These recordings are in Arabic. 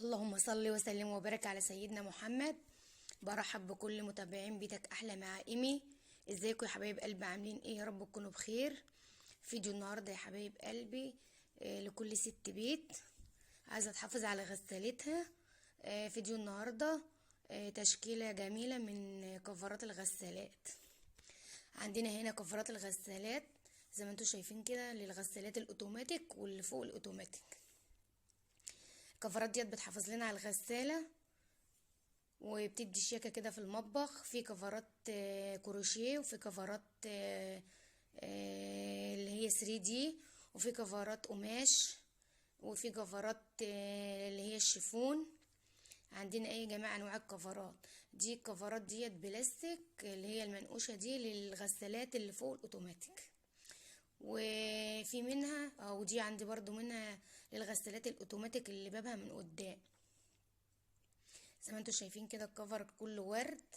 اللهم صل وسلم وبارك على سيدنا محمد. برحب بكل متابعين بيتك احلى مع ايمي. ازيكم يا حبايب قلبي؟ عاملين ايه؟ يا رب تكونوا بخير. فيديو النهارده يا حبايب قلبي لكل ست بيت عايزه تحافظ على غسالتها. فيديو النهارده تشكيله جميله من كفرات الغسالات. عندنا هنا كفرات الغسالات زي ما انتم شايفين كده، للغسالات الاوتوماتيك واللي فوق الاوتوماتيك. الكفرات ديت بتحافظ لنا على الغسالة وبتدي شياكة كده في المطبخ. في كفرات كروشيه، وفي كفرات اللي هي 3D، وفي كفرات قماش، وفي كفرات اللي هي الشيفون. عندنا اي جميع انواع الكفرات دي. الكفرات ديت بلاستيك اللي هي المنقوشة دي للغسالات اللي فوق الاوتوماتيك، وفي منها ودي عندي برضو منها للغسالات الاوتوماتيك اللي بابها من قدام. زي ما انتوا شايفين كده الكفر كله ورد.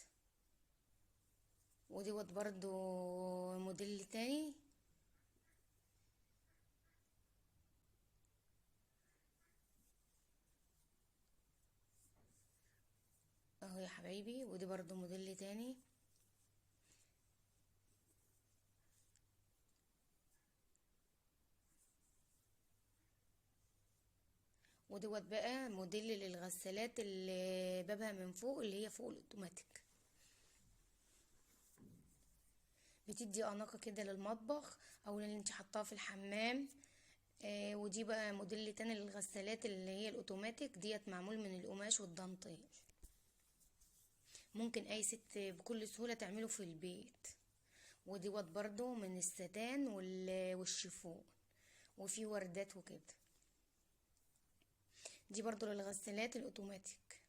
وديوت برضو موديل تاني. اهو يا حبايبي، ودي برضو موديل تاني. ودوت بقى موديل للغسالات اللي بابها من فوق، اللي هي فوق الاوتوماتيك. بتدي اناقه كده للمطبخ او اللي انت حطاها في الحمام. ودي بقى موديل تاني للغسالات اللي هي الاوتوماتيك ديت، معمول من القماش والدانتيل. ممكن اي ست بكل سهوله تعمله في البيت. وديوت برضو من الستان والشيفون، وفي وردات وكده. دي برضو للغسالات الاوتوماتيك.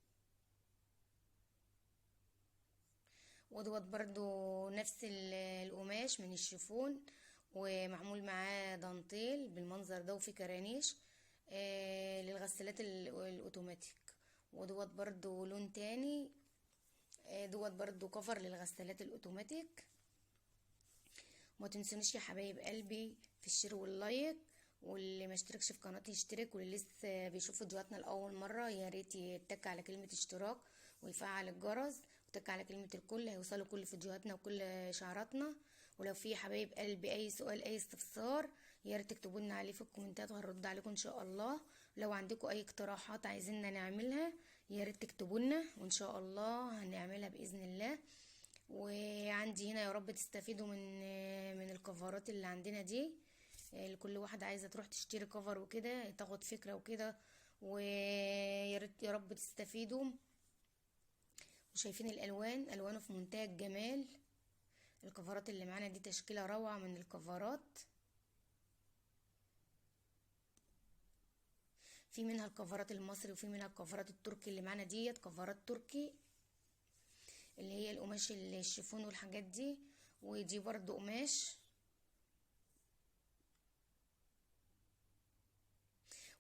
ودوت برضو نفس القماش من الشيفون، ومعمول معاه دانتيل بالمنظر ده، وفي كرانيش للغسالات الاوتوماتيك. ودوت برضو لون تاني. دوت برضو كفر للغسالات الاوتوماتيك. وما تنسونيش يا حبايب قلبي في الشير واللايك، واللي ما اشتركش في قناتي يشترك، واللي لسه بيشوف فيديوهاتنا لاول مره يا ريت يتك على كلمه اشتراك ويفعل الجرس، وتك على كلمه الكل، هيوصلوا كل فيديوهاتنا وكل اشعاراتنا. ولو في حبايب قلبي اي سؤال اي استفسار يا ريت تكتبوا لنا عليه في الكومنتات، وهنرد عليكم ان شاء الله. لو عندكم اي اقتراحات عايزيننا نعملها يا ريت تكتبوا لنا، وان شاء الله هنعملها باذن الله. وعندي هنا يا رب تستفيدوا من الكفرات اللي عندنا دي. لكل واحدة عايزة تروح تشتري كفر وكده تاخد فكرة وكده، ويا ريت يا رب تستفيدوا. وشايفين الالوان، الوانه في منتهى الجمال. الكفرات اللي معانا دي تشكيلة روعة من الكفرات. في منها الكفرات المصري، وفي منها الكفرات التركي اللي معانا ديت كفرات تركي اللي هي القماش الشيفون والحاجات دي. ودي برضو قماش،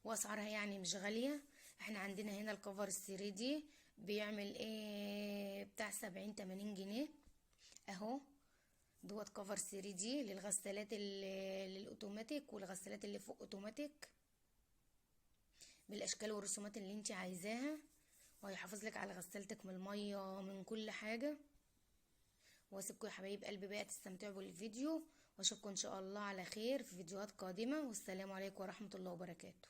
واسعارها يعني مش غالية. احنا عندنا هنا الكفر السري دي بيعمل بتاع 70-80 جنيه اهو. دوت كفر سري دي للغسالات الاوتوماتيك والغسالات اللي فوق اوتوماتيك، بالاشكال والرسومات اللي انت عايزاها، وهيحافظ لك على غسالتك من المية من كل حاجة. واسيبكم يا حبايب قلبي بقى تستمتعوا بالفيديو، واشوفكم ان شاء الله على خير في فيديوهات قادمة. والسلام عليكم ورحمة الله وبركاته.